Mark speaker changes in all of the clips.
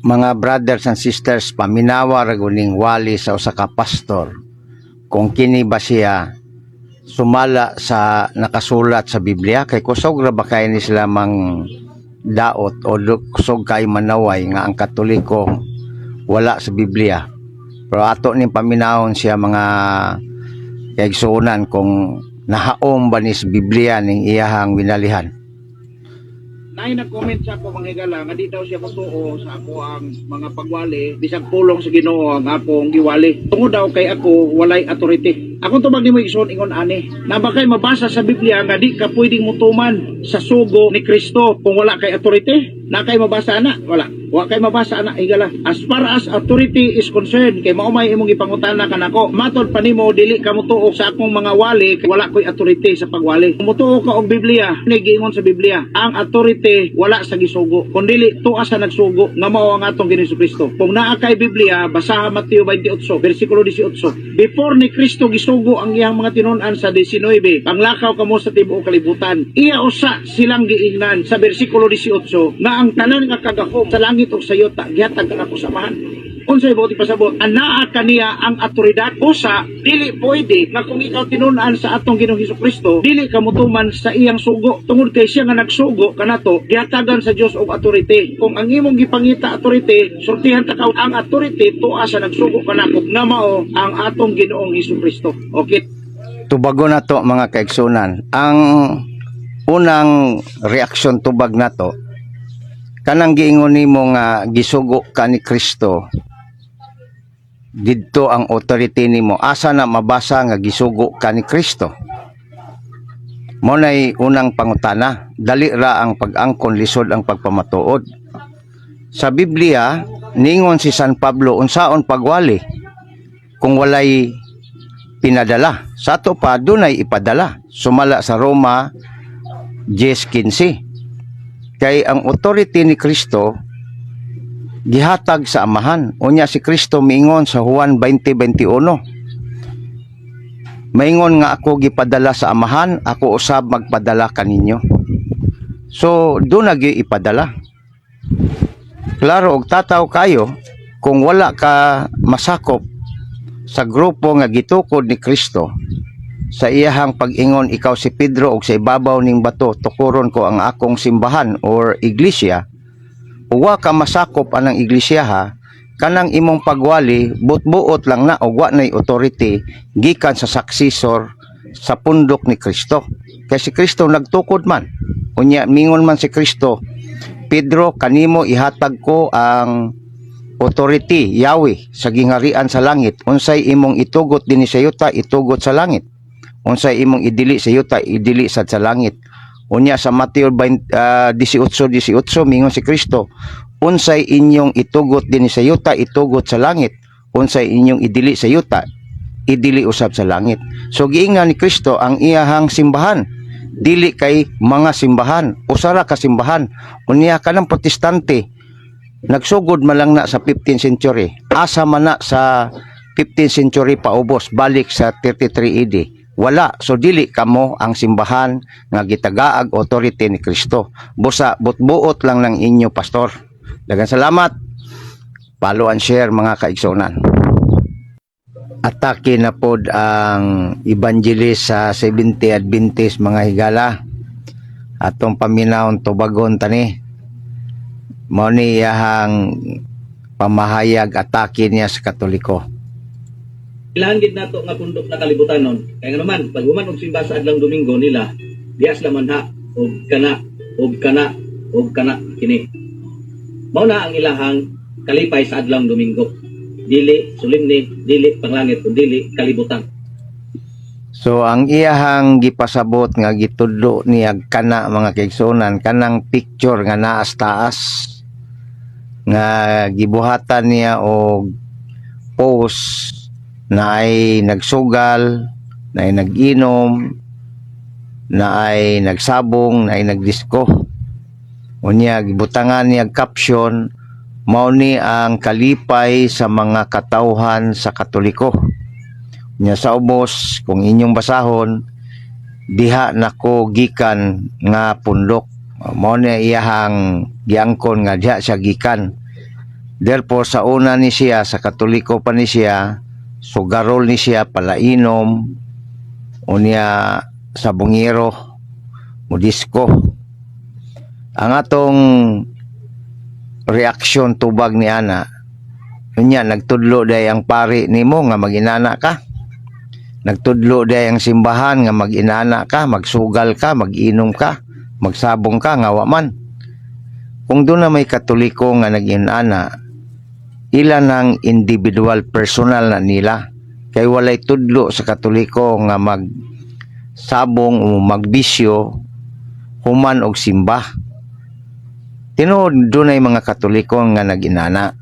Speaker 1: Mga brothers and sisters, paminawa raguning wali sa usa ka pastor kung kini ba siya sumala sa nakasulat sa Biblia, kay kusog ra ba kay ni sila mang daot o kusog kay manaway nga ang Katoliko wala sa Biblia. Pero ato ning paminawon siya mga kaigsuonan kung nahaom ba ni sa Biblia ning iyahang winalihan.
Speaker 2: Nay nag-comment sa ako mga higala nga di daw siya matuo sa ako ang mga pagwali bisag pulong sa Ginoo ang akong giwali. Tungod daw kay ako walay authority. Ako tubag nimo igsoon ingon ani. Na ba kay mabasa sa Biblia nga di ka pwedeng mutuman sa sugo ni Kristo kung wala kay authority? Na kay mabasa ana? Wala. Wa kay mabasa ana higala. As far as authority is concerned, kay maumay imong ipangutana kanako. Matod pa nimo dili ka mutuo sa akong mga wali kay wala koy authority sa pagwali. Kung mutuo ka og Biblia, ni giingon sa Biblia, ang authority wala sa gisugo, kundi tuwa sa nagsugo nga mao ang atong Ginoong Kristo. Kung naa kay Biblia, basaha Mateo 28 bersikulo 18. Before ni Kristo gisugo ang iyang mga tinun-an sa 19, panglakaw kamo sa tibuok kalibutan. Iya usa silang giingnan sa bersikulo 18 nga ang tanan nga kagahom sa langit ug sa yuta gihatag kanako samahan. Unsay buti pasabot, anaa kaniya ang autoridad usa dili pwede nga kung ikaw tinun-an sa atong Ginoong Hesukristo dili ka mutuman sa iyang sugo tungod kay siya nga nagsugo kanato gihatagan sa Dios og authority. Kung ang imong gipangita authority sultihan ta ang authority tuwa sa nagsugo kanako nga mao ang atong Ginoong Hesukristo. Okay,
Speaker 1: Tubago na to mga kaigsunan. Ang unang reaksyon tubag na to, kanang giingon nimo nga gisugo ka ni Kristo, didto ang authority nimo. Asa na mabasa nga gisugo ka ni Kristo? Mo nay unang pangutana. Dali ra ang pag-angkon, lisod ang pagpamatuod. Sa Biblia ningon si San Pablo unsaon pagwali kung walay pinadala. Sa ato pa dunay ipadala. Sumala sa Roma 10:15. Kay ang authority ni Kristo gihatag sa amahan. Unya si Kristo miingon sa Juan 20:21, maingon nga ako gipadala sa amahan, ako usab magpadala kaninyo. So doon na ipadala. Klaro og tataw kayo kung wala ka masakop sa grupo nga gitukod ni Kristo. Sa iyahang pag-ingon, ikaw si Pedro og sa ibabaw ning bato tukuron ko ang akong simbahan or iglesia. Uwa ka masakop anang iglesia ha, kanang imong pagwali buot-buot lang na og wa nay authority gikan sa successor sa pundok ni Kristo. Kay si Kristo nagtukod man. Unya mingon man si Kristo, Pedro, kanimo ihatag ko ang authority Yahweh sa gingarian sa langit. Unsay imong itugot dinhi sa yuta, itugot sa langit. Unsay imong idili sa yuta, idili sad sa langit. Unya sa Mateo 18:18 mingon si Kristo, unsay inyong itugot din sa yuta, itugot sa langit. Unsay inyong idili sa yuta, idili usab sa langit. So giingan ni Kristo ang iyahang simbahan, dili kay mga simbahan, usara ka simbahan. Unya kanang protestante nagsugod man lang na sa 15th century, asa man na sa 15th century paubos, balik sa 33 AD. Wala. So dili kamo ang simbahan nga gitagaag authority ni Kristo. Busa butbuot lang ng inyo pastor. Daghang salamat. Follow and share mga kaigsunan. Atake na pod ang evangelist sa 70 Adventist mga higala. Atong paminawon tubagon tani. Mao ni iyahang pamahayag atake niya sa Katoliko.
Speaker 3: Ilangit nato nga pundok na kalibutan nun. Kaya nga naman, pag human og simba sa adlang Domingo nila, dias laman ha, og kana, kini. Mao na ang ilahang kalipay sa adlang Domingo. Dili solemne, dili panglangit, o dili kalibutan.
Speaker 1: So ang iyahang gipasabot nga gitudlo niya kana mga kaigsunan, kanang picture nga naas taas nga gibuhatan niya og post na ay nagsugal, na ay nag-inom, na ay nagsabong, na ay nagdisko. Unya gibutangan niya caption, mao ni ang kalipay sa mga katawhan sa Katoliko. Unya sa ubos, kung inyong basahon, diha nako gikan nga pundok. Mao ni iyahang giangkon nga diha siya gikan Therefore, sa una ni siya, sa Katoliko pa ni siya, sugarol ni siya, palainom, unya sa bungiro, mudisko. Ang atong reaksyon tubag ni ana, unya nagtudlo day ang pari nimo nga maginana ka. Nagtudlo day ang simbahan nga maginana ka, magsugal ka, maginom ka, magsabong ka, nga wa man. Kung doon na may Katoliko nga naginana, ilan ang individual personal na nila. Kay walay tudlo sa Katoliko nga magsabong o magbisyo, human og simba. Tinuod doon ay mga Katoliko nga naginana.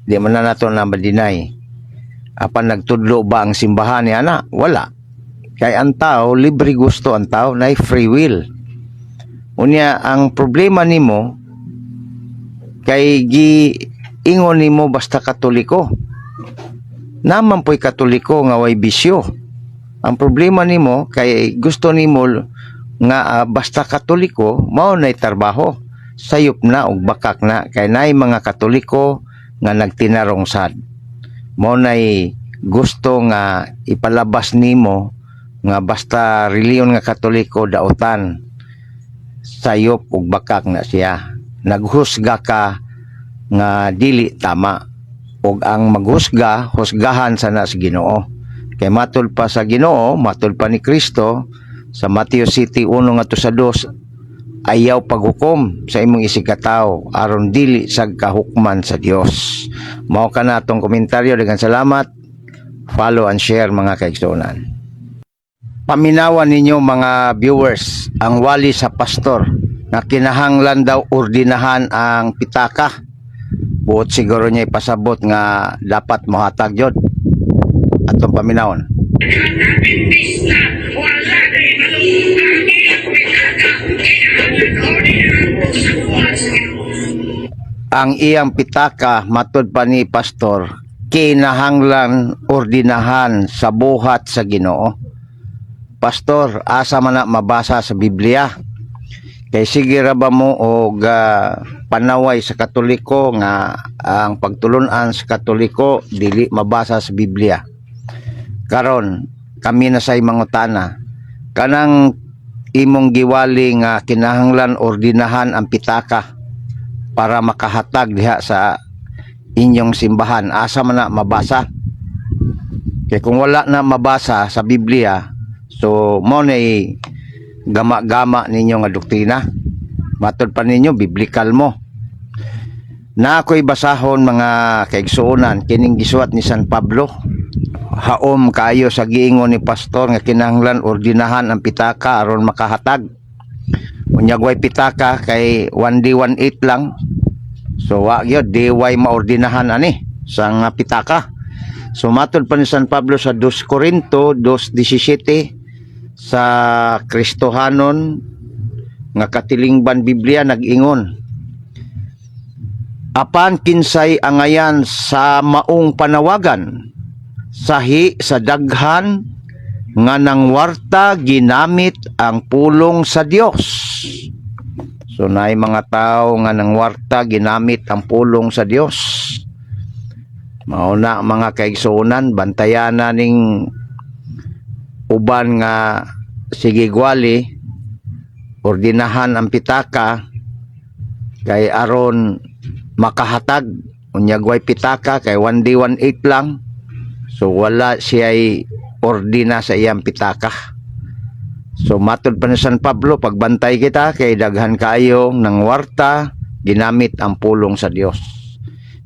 Speaker 1: Di man na nato na madinay. Apan nagtudlo ba ang simbahan ni ana? Wala. Kay ang tao, libre gusto ang tao, na free will. Unya, ang problema nimo, kay ingon nimo basta Katoliko. Naman po'y Katoliko nga way bisyo. Ang problema nimo, kay gusto nimo nga basta Katoliko, mao na'y trabaho. Sayop na og bakak na. Kay na'y mga Katoliko nga nagtinarong sad. Mao na'y gusto nga ipalabas nimo nga basta reliyon nga Katoliko dautan. Sayop og bakak na siya. Naghusga ka nga dili tama. Og ang maghusga, husgahan sana sa Ginoo. Kay matul pa sa Ginoo, matul pa ni Kristo sa Mateo City 1:2, ayaw paghukom sa imong isigkatawo aron dili sa kahukman sa Dios. Mao ka na atong komentaryo. Daghang salamat. Follow and share mga kaigsuonan. Paminawan ninyo mga viewers ang wali sa pastor na kinahanglan daw ordinahan ang pitaka. Buot siguro niya ipasabot nga dapat mohatag yun. Atong paminawon. Ang iyang pitaka, matud pa ni pastor, kinahanglan ordinahan sa buhat sa Ginoo. Pastor, asa man na mabasa sa Biblia? Kay sige ra ba mo og panaway sa Katoliko nga ang pagtulunan sa Katoliko dili mabasa sa Biblia. Karon kami na say mangutana, kanang imong giwali nga kinahanglan ordinahan ang pitaka para makahatag diha sa inyong simbahan, asa man na mabasa? Kay kung wala na mabasa sa Biblia, so mo na gama-gama ninyo nga doktrina. Matod pa ninyo, biblikal mo. Na ako'y basahon mga kaigsuonan, kining gisuat ni San Pablo. Haom kayo sa giingon ni pastor nga kinahanglan ordinahan ang pitaka aron makahatag. Unyagway pitaka kay 1D18 lang. So wa gyud diway maordinahan ani sang pitaka. So matod pa ni San Pablo sa 2 Corinto 2:17, sa Kristohanon nga katilingban Biblia nag-ingon, apan kinsay angayan sa maong panawagan, sahi sa daghan nga nangwarta ginamit ang pulong sa Dios. So naay mga tao nga nangwarta ginamit ang pulong sa Dios. Mauna mga kaigsuonan, bantayan na ning uban nga sige gwali ordinahan ang pitaka kay aron makahatag. Unyagway pitaka kay 1D18 lang, so wala siya'y ordina sa iyang pitaka. So matod pa ni San Pablo, pagbantay kita kay daghan kayo ng warta ginamit ang pulong sa Dios.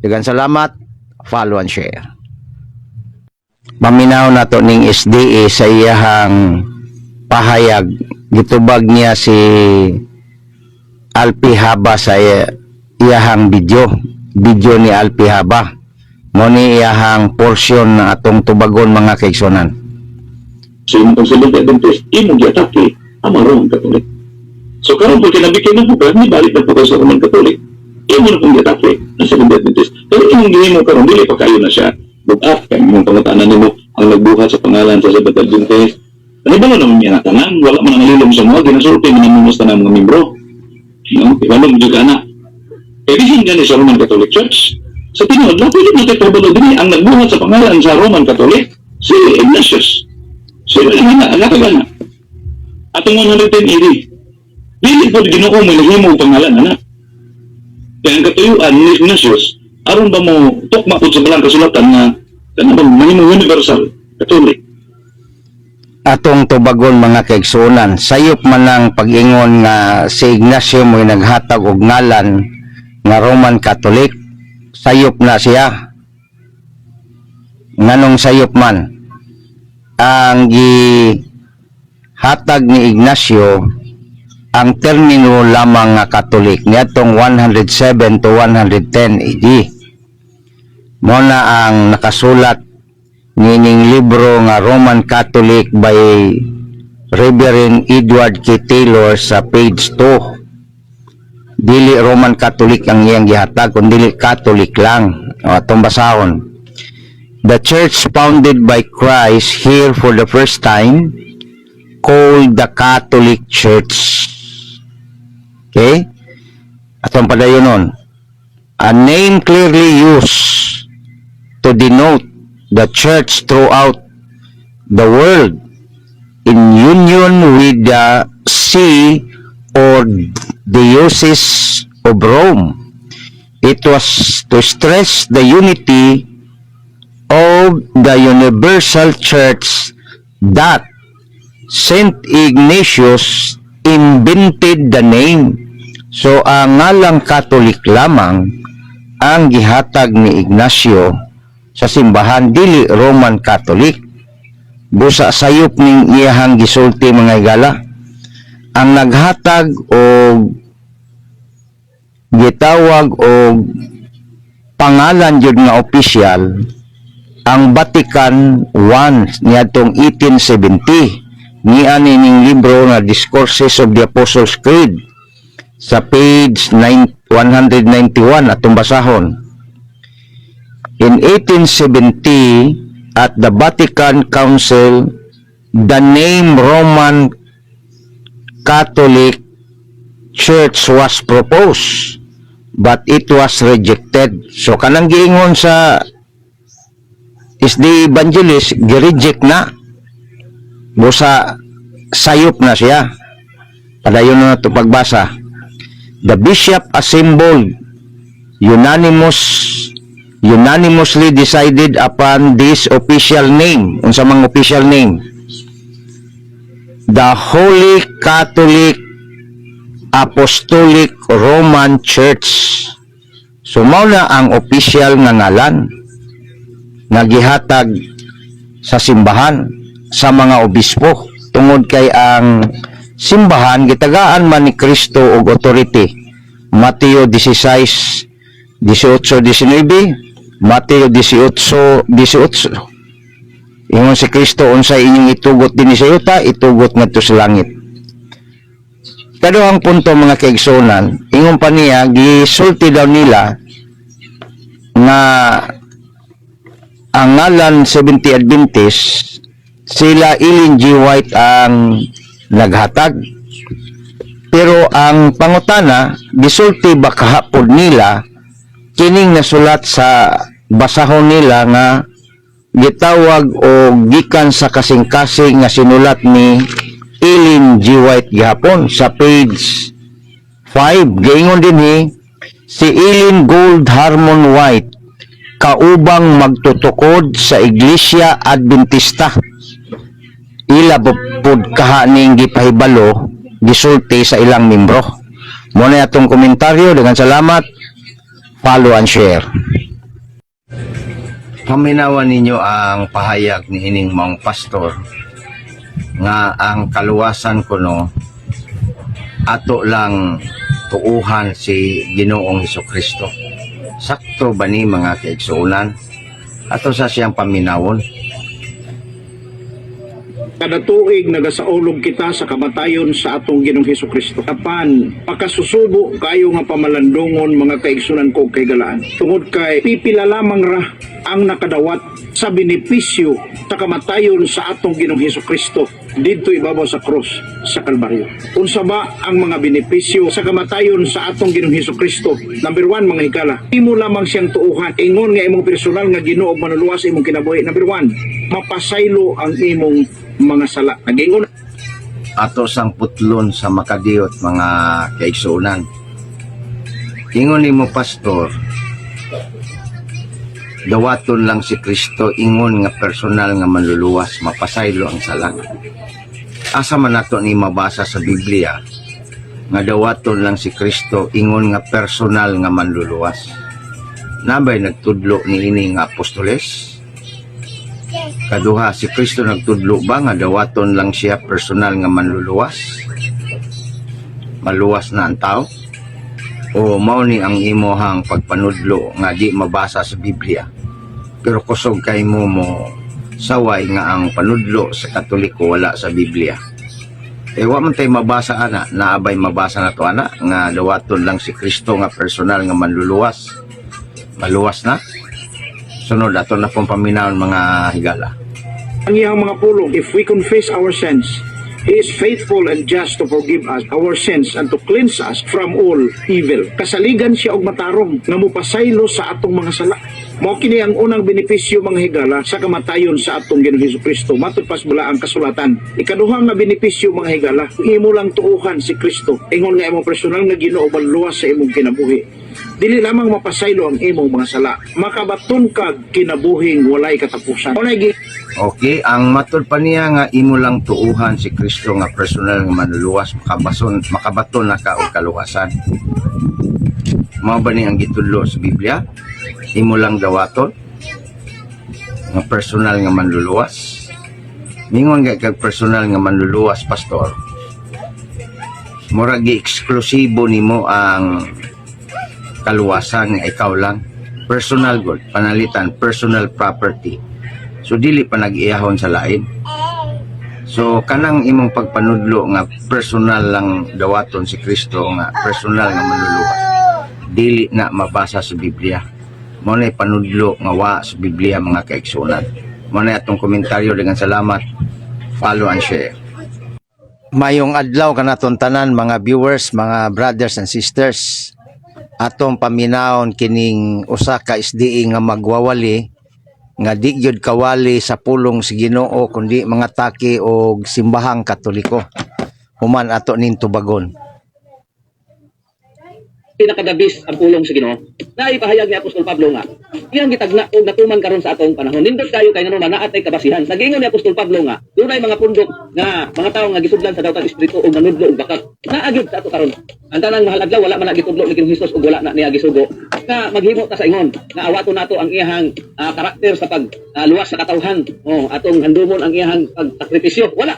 Speaker 1: Daghang salamat. Follow and share. Paminaw nato ning SDA sa iyahang pahayag. Gitubag niya si Alpi Haba sa iyahang video ni Alpi Haba. Mo ni iyahang portion na atong tubagon mga kaigsuonan.
Speaker 4: So yung pagsalita Adventist, imong giatake ang mga Roman Katolik. So karon po kinabigay na po, ni balik na po kayo sa Roman Katolik. Imo na pong giatake ang Seventh Adventist. Pero imong gihimo karon dili pa kayo na siya. Bukat kay imong pangutanan nimo ang nagbuhat sa pangalan sa Seventh Adventist. Ano ba naman niya natanan? Wala man nalilom sa mga ginasulti man ang mga tanang mga membro. No, ibalo mo ka na. Kaya bisin gani sa Roman Catholic Church. Sa tinuod, pwede mo tayo kabalo din ang nagbuhat sa pangalan sa Roman Catholic, si Ignatius. Si nakagana. Atong 110 AD. Dili po Ginoo may naghimo pangalan, anak. Kaya ang katuyuan ni Ignatius, aron ba mo tukma po sa balang kasulatan na mahimong universal, Catholic.
Speaker 1: Atong tubagon mga kaigsunan, sayop man ang pag-ingon nga si Ignacio mo'y naghatag og ngalan nga Roman Catholic. Sayop na siya. Nganong sayop man? Ang gihatag ni Ignacio ang termino lamang nga Catholic niadtong 107 to 110 AD. Mo na ang nakasulat nining libro nga Roman Catholic by Reverend Edward K. Taylor sa page 2. Dili Roman Catholic ang iyang gihatag, kundi Catholic lang. O, atong basahon. The church founded by Christ here for the first time, called the Catholic Church. Okay? Atong padayonon. A name clearly used to denote the church throughout the world in union with the see or Diocese of Rome. It was to stress the unity of the universal church that Saint Ignatius invented the name. So ang ngalang Catholic lamang ang gihatag ni Ignacio sa simbahan, dili Roman Catholic. Busa sayop ning iyahang gisulti mga higala. Ang naghatag o gitawag o pangalan jud nga opisyal ang Vatican I niadtong 1870. Niani ning libro nga Discourses of the Apostles' Creed sa page 191 atong basahon. In 1870, at the Vatican Council, the name Roman Catholic Church was proposed, but it was rejected. So, kanang giingon sa SD Evangelist, gireject na. Busa, sayop na siya. Padayon na ito pagbasa. The bishop assembled unanimously decided upon this official name. Unsa mang official name? The Holy Catholic Apostolic Roman Church. So mao na ang official nga ngalan nga gihatag sa simbahan sa mga obispo, tungod kay ang simbahan gitagaan man ni Kristo og authority. Mateo 16, 18-19, Mateo 18, 18. Ingon si Kristo, unsay inyong itugot din sa yuta, itugot ngadto sa langit. Kado ang punto mga kaigsunan, ingon pa niya, gisulti daw nila na ang ngalan 70 Adventist, sila Ellen G. White ang naghatag. Pero ang pangutana, gisulti ba kahapon nila, kining nasulat sa basahon nila nga gitawag o gikan sa kasing-kasing nga sinulat ni Ellen G. White gihapon sa page 5. Gaingon din si Ellen Gold Harmon White kaubang magtutukod sa Iglesia Adventista. Ila pod kahaning gipahibalo gisulti sa ilang membro. Muna atong komentaryo, dengan salamat, follow and share. Paminawan ninyo ang pahayag ni ining mga pastor nga ang kaluwasan kuno ato lang tuuhan si Ginoong Hesukristo. Sakto ba ni mga kaigsuunan? Ato sa siyang paminawon.
Speaker 2: Kada tuig nagasaulog kita sa kamatayon sa atong Ginoong Hesukristo. Apan pakasusubo kayo nga pamalandungon mga kaigsunan ko kay galaan. Tungod kay pipila lamang ra ang nakadawat sa benepisyo sa kamatayon sa atong Ginoong Hesukristo. didto ibabaw sa krus sa Kalbaryo. Unsa ba ang mga benepisyo sa kamatayon sa atong Ginoong Hesukristo? Number 1, mga higala, imo lamang siyang tuuhan, ingon nga imong personal nga Ginoo ug manuluwas sa imong kinabuhi. Number 1, mapasaylo ang imong mga sala. Nag-ingon
Speaker 1: Ato sang putlon sa makadiot mga kaigsunan. Ingon nimo pastor, dawaton lang si Kristo, ingon nga personal nga manluluwas, mapasaylo ang sala. Asa man nato ni mabasa sa Biblia nga dawaton lang si Kristo, ingon nga personal nga manluluwas? Nabay nagtudlo ni ini nga apostoles? Kaduha, si Kristo nagtudlo ba nga dawaton lang siya personal nga manluluwas? Maluwas na ang tao? O mao ni ang imohang pagpanudlo nga di mabasa sa Biblia? Pero kusog kay mo saway nga ang panudlo sa Katoliko wala sa Biblia. Wa man tay mabasa ana, naabay mabasa na to ana nga dawaton lang si Kristo nga personal nga manluluwas. Maluwas na. Sunod ato na pong paminahon mga higala.
Speaker 2: ang iyang mga pulong. If we confess our sins, He is faithful and just to forgive us our sins and to cleanse us from all evil. Kasaligan siya og matarong nga mupasaylo sa atong mga sala. Mao kini ang unang benepisyo mga higala sa kamatayon sa atong Ginoong Hesukristo. Matod pas bala ang kasulatan. Ikaduha nga benepisyo mga higala, imo lang tuuhan si Kristo. Ingon nga imong personal nga Ginoo luwas sa imong kinabuhi. Dili lamang mapasaylo ang imong mga sala, makabaton kag kinabuhing walay katapusan.
Speaker 1: Okay, ang matod pa niya nga imo lang tuuhan si Kristo nga personal nga manluluwas, makabaton na ka og kaluwasan. Mao ba ni ang gitudlo sa Biblia? Imo lang dawaton nga personal nga manluluwas. Mingon nga kag personal nga manluluwas, pastor. Mura gi eksklusibo nimo ang kaluwasan nga ikaw lang. Personal good, panalitan, personal property. So dili pa nag-iyahon sa lain. So kanang imong pagpanudlo nga personal lang dawaton si Kristo nga personal nga manluluwas, dili na mabasa sa Biblia. Mo na panudlo nga wa sa Biblia mga kaigsunan. Mo na atong komentaryo dengan salamat. Follow and share. Mayong adlaw kanaton tanan mga viewers, mga brothers and sisters. Atong paminahon kining usa ka SDE nga magwawali nga di gyud kawali sa pulong si Ginoo kundi mga taki og simbahang Katoliko. Human ato nin tubagon.
Speaker 3: Pinakadabis ang pulong sa Ginoo. Naipahayag ni Apostol Pablo nga, iyang gitagna og natuman karon sa atong panahon. Nindot kayo kay ngano naatay kabasihan. Nagingon ni Apostol Pablo nga, dunay mga pundok nga mga tawo nga gisudlan sa dawtang espiritu og nanudlo og bakat. Naagid sa ato karon. Ang tanang mahal adlaw wala man na gitudlo ni Ginoong Hesus og wala na niya gisugo. Nga maghimo ta sa ingon nga awaton nato ang iyang karakter sa luwas sa katawhan. Atong handumon ang iyang pagsakripisyo. Wala.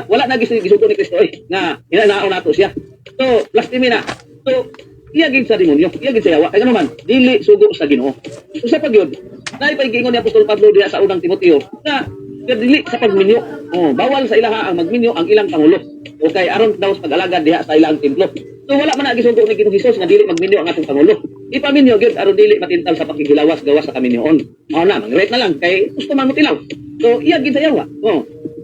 Speaker 3: Wala na gisugo ni Kristo nga hinanaon nato siya. So, lastimina. So, iyagin sa demonyo, iyagin sa yawa. Kaya naman, dili sugo sa Ginoo. So sa pagyod, naipagingon ni Apostol Pablo diha sa unang Timoteo na dili sa pagminyo. Bawal sa ilaha ang magminyo ang ilang pangulo. O kay aron daw sa pag-alagad diha sa ilang templo. So wala man na gisugo ni Ginoong Hesus nga dili magminyo ang atong pangulo. Ipaminyo gyud aron dili matintal sa pakigilawas gawas sa kaminyoon. Mao na, mag-rate na lang kay gusto man mo tilaw. So iyagin sa yawa.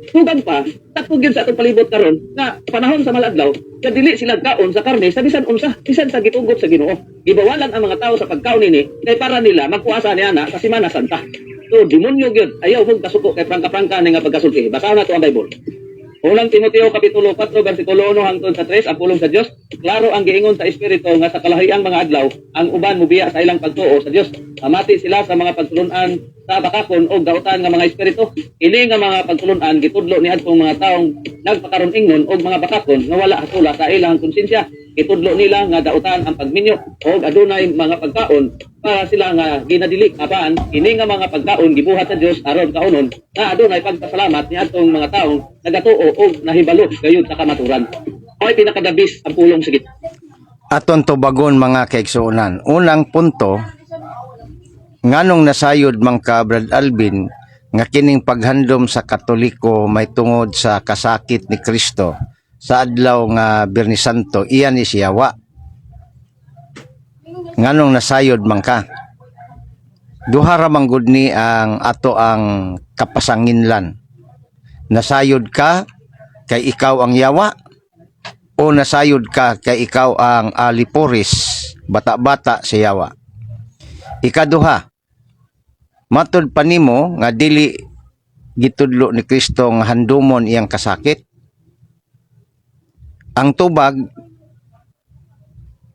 Speaker 3: Tugang pa, takog yun sa atong palibot karon nga panahon sa maladlaw, kadili sila kaon sa karne sa bisan unsa, bisan sa gitugot sa Ginoo. Gibawalan ang mga tao sa pagkaon nini kay para nila magkuasa niya na sa Semana Santa. So demonyo gyud ayaw hug kasuko kay prangka-prangka nga pagkasulti. Basahan nato ang Bible. Unang Timoteo kapitulo 4 bersikulo 1 hangtod sa 3 ang pulong sa Dios. Klaro ang giingon sa Espiritu nga sa kalahiyang mga adlaw ang uban mobiya sa ilang pagtuo sa Dios. Amati sila sa mga pagtulunan sa bakakon o gautan nga mga espiritu. Ini nga mga pagtulunan gitudlo ni adtong mga taong nagpakaron ingon og mga bakakon nga wala hasula sa ilang konsensya. Gitudlo nila nga dautan ang pagminyo og adunay mga pagkaon para sila nga ginadili apan ini nga mga pagkaon gibuhat sa Dios aron kaunon nga adunay pagpasalamat ni adtong mga taong nagatuo og nahibalo gayud sa kamaturan. Ay pinakadabis ang pulong sigit.
Speaker 1: Aton tubagon mga kaigsunan. Unang punto, nganong nasayod man ka Brad Alvin nga kining paghandom sa Katoliko may tungod sa kasakit ni Kristo sa adlaw nga Biyernes Santo, iyan ni siyawa. Nganong nasayod man ka. Duha ra man gud ni ang ato ang kapasanginlan. Nasayod ka kay ikaw ang yawa o nasayod ka kay ikaw ang aliporis, bata-bata sa yawa. Ikaduha, matud pa nimo nga dili gitudlo ni Kristo nga handumon iyang kasakit. Ang tubag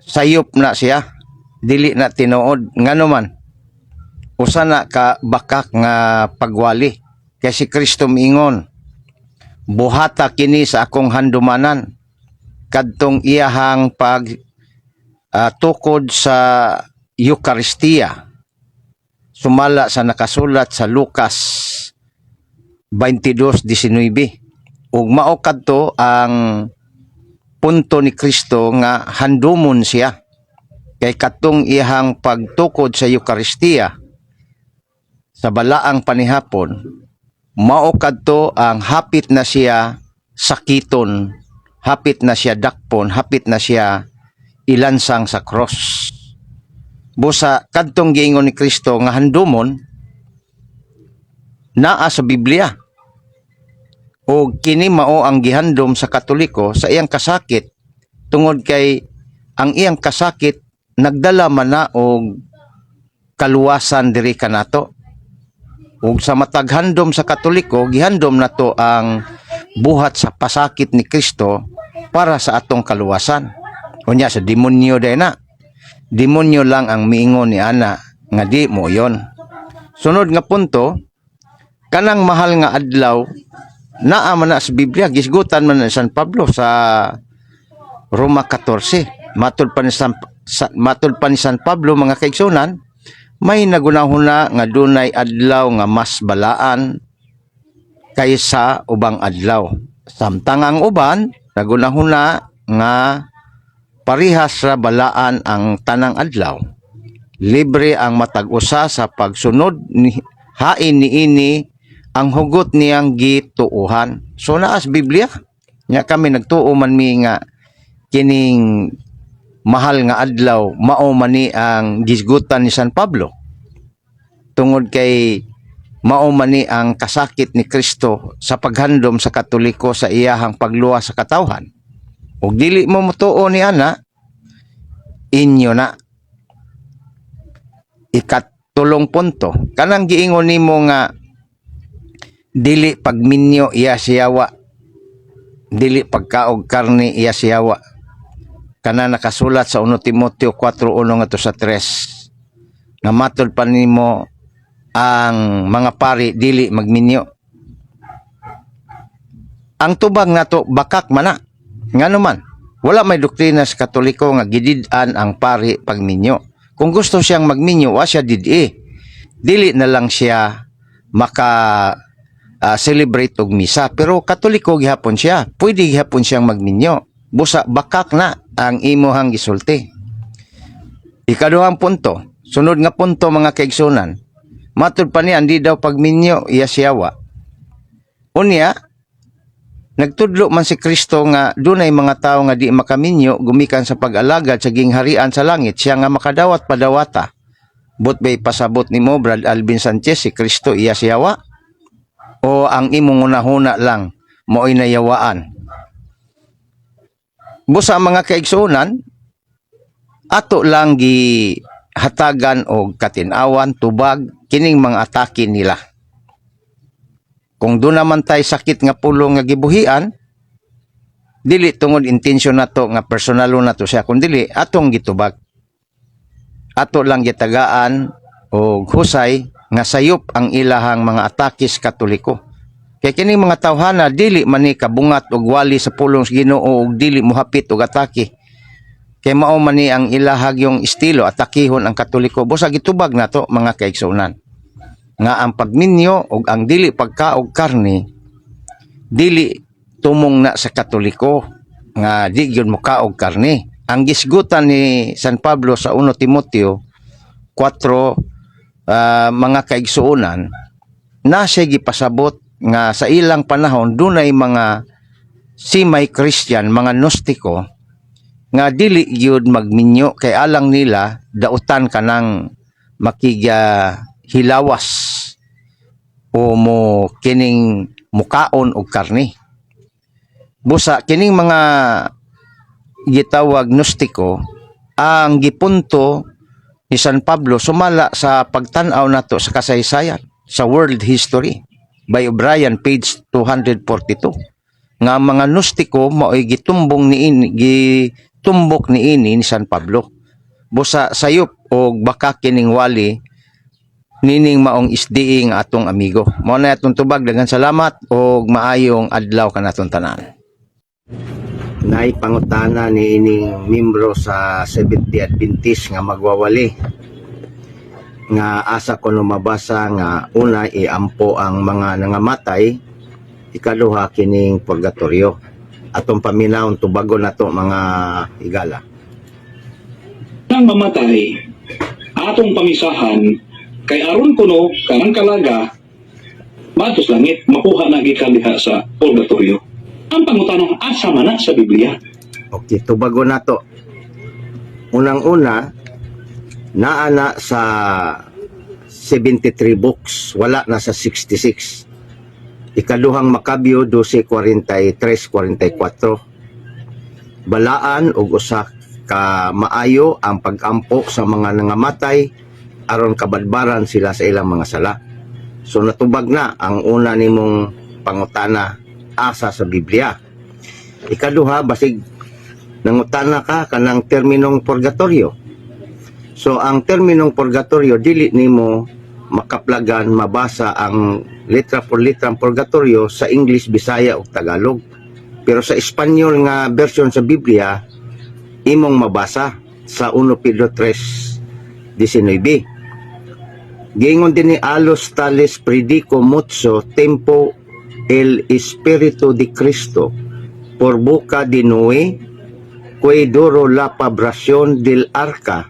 Speaker 1: sayop na siya, dili na tinuod. Ngano man, usa na ka bakak nga pagwali. Kay si Kristo miingon, buhata kini sa akong handumanan, kadtong iyahang pag tukod sa Eucharistia. Sumala sa nakasulat sa Lucas 22:19. Ug mao kadto ang punto ni Kristo nga handumon siya. Kay katong iyahang pagtukod sa Eucharistia sa balaang panihapon, mao kadto ang hapit na siya sakiton, hapit na siya dakpon, hapit na siya ilansang sa cross. Busa kadtong giingon ni Kristo nga handumon naa sa Biblia. O kini mao ang gihandom sa Katoliko sa iyang kasakit, tungod kay ang iyang kasakit nagdala man na og kaluwasan diri kanato. Ug sa matag handom sa Katoliko, gihandom nato ang buhat sa pasakit ni Kristo para sa atong kaluwasan. Unya sa demonyo day na. Demonyo lang ang miingon ni ana nga di mo yon. Sunod nga punto, kanang mahal nga adlaw naa man na sa Biblia, gisgutan man na San Pablo sa Roma 14. Matud pa ni San Pablo, mga kaigsunan, may nagunahuna nga dunay adlaw nga mas balaan kaysa ubang adlaw. Samtang ang uban nagunahuna nga parihas ra balaan ang tanang adlaw. Libre ang matag usa sa pagsunod ni hain niini ang hugot niyang gituuhan. So naas Biblia, nya kami nagtuo man mi nga kining mahal nga adlaw mao man ni ang gisgutan ni San Pablo. Tungod kay mao man ni ang kasakit ni Kristo sa paghandom sa Katoliko sa iyahang pagluwas sa katawhan. Ug dili mo mutuo ni ana, inyo na. Ikatulong punto, kanang giingon nimo nga dili pagminyo iya siyawa, dili pagkaog karne iya siyawa. Kana nakasulat sa 1 Timoteo 4:1 ngadto sa 3. Nga matud pa nimo ang mga pari dili magminyo. Ang tubag nato bakak man na. Ngano man, wala may doktrina sa Katoliko nga gidid-an ang pari pagminyo. Kung gusto siyang magminyo, wa siya didi. Dili na lang siya maka celebrate og misa, pero Katoliko gihapon siya, pwede gihapon siyang magminyo. Busa bakak na ang imuhang gisulti. Ikaduhang punto, sunod nga punto mga kaigsunan, matud pa niya di daw pagminyo iya siyawa. Unya, nagtudlo man si Kristo nga dunay mga tawo nga di makaminyo gumikan sa pag-alagad sa gingharian sa langit, siya nga makadawat padawata. But bay pasabot nimo Brad Alvin Sanchez, si Kristo iya siyawa? O ang imong hunahuna lang mo'y nayawaan? Busa mga kaigsunan, ato lang gihatagan og katinawan, tubag, kining mga atake nila. Kung doon naman tay sakit nga pulong nga gibuhian, dili tungod intensyon nato nga personalo nato siya, kundi atong gitubag. Ato lang gitagaan og husay nga sayop ang ilahang mga atakis Katoliko. Kaya kining mga tawhana dili man ni kabungat og wali sa pulong sa Ginoo og dili mohapit og atake. Kay mao man ni ang ilahag yung estilo, atakihon ang Katoliko. Busa gitubag nato mga kaigsunan nga ang pagminyo og ang dili pagkaog karne dili tumong na sa Katoliko nga di gyud mo kaog karne. Ang gisgutan ni San Pablo sa 1 Timoteo 4 mga kaigsuonan na siya gipasabot nga sa ilang panahon dunay mga simay Christian, mga Gnostiko nga dili gyud magminyo kay alang nila dautan kanang hilawas o mo kining mukaon og karne. Busa kining mga gitawag gnostiko ang gipunto ni San Pablo sumala sa pagtan-aw nato sa kasaysayan sa world history by O'Brien page 242 nga ang mga gnostiko mao'y gitumbok ni ini ni San Pablo. Busa sayop og baka kining wali nining maong isdiing atong amigo. Mao na atong tubag, daghang salamat og maayong adlaw kanaton tanan. Nay pangutana ni ining membro sa Seventh Adventist nga magwawali nga asa ko no mabasa nga una iampo ang mga nangamatay, ikaduha kining purgatorio. Atong paminawon tubagon nato mga higala.
Speaker 4: Nang mamatay, atong pamisahan, kay aron kuno kanang kalaga, matos langit, makuha na gikaldiha sa purgatorio. Ang pangutana, asa man na sa Biblia?
Speaker 1: Okay, tubagon nato. Unang-una, naana sa 73 books, wala na sa 66. Ikaduhang Makabyo 12:43-44. Balaan og usa ka maayo ang pag-ampo sa mga nangamatay aron kabadbaran sila sa ilang mga sala. So natubag na ang una nimong pangutana, asa sa Biblia. Ikaduha, basig nangutana ka kanang terminong purgatorio. So ang terminong purgatorio dili nimo makaplagan mabasa ang letra por letra ang purgatorio sa English, Bisaya ug Tagalog. Pero sa Espanyol nga version sa Biblia imong mabasa sa 1 Pedro 3:19. Giingon din ni Alos tales predico mucho tempo el Espíritu de Cristo por boca de Noé, que duro la pabración del arca.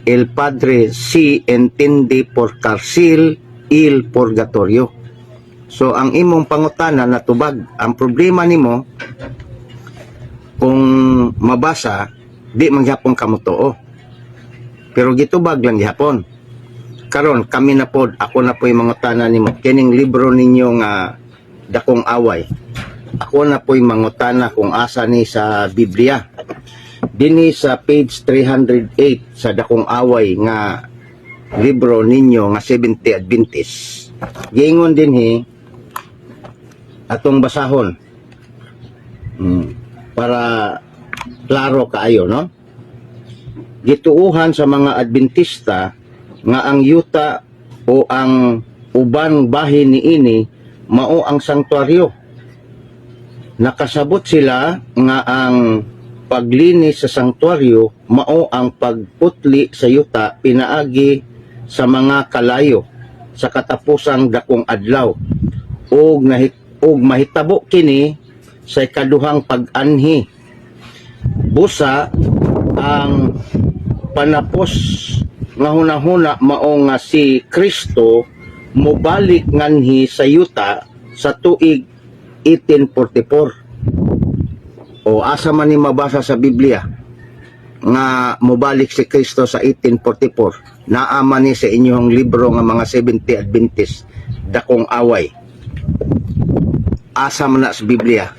Speaker 1: El Padre si entiende por cárcel il purgatorio. So ang imong pangutana natubag. Ang problema nimo kung mabasa di man gyapon kamo tuo. Pero gitubag lang gyapon. Karon kami na pod, ako na po'y mangutana nimo kining libro ninyo nga Dakong Away. Ako na po'y mangutana kung asa ni sa Biblia. Dini sa page 308 sa Dakong Away nga libro ninyo nga Seventh Adventist. Giingon dinhi atong basahon. Para klaro kaayo, no? Gituuhan sa mga Adventista nga ang yuta o ang ubang bahin niini mao ang sanktuaryo. Nakasabot sila nga ang paglinis sa sanktuaryo mao ang pagputli sa yuta pinaagi sa mga kalayo sa katapusang dakong adlaw ug mahitabo kini sa ikaduhang pag-anhi. Busa ang panapos nga hunahuna mao nga si Kristo mobalik nganhi sa yuta sa tuig 1844. O asa man ni mabasa sa Biblia nga mobalik si Kristo sa 1844, naama ni sa inyong libro nga mga Seventh Adventist Dakong Away. Asa man na sa Biblia.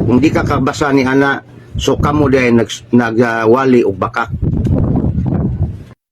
Speaker 1: Kung di ka kabasa ni ana, so kamo dahil nagwali o baka.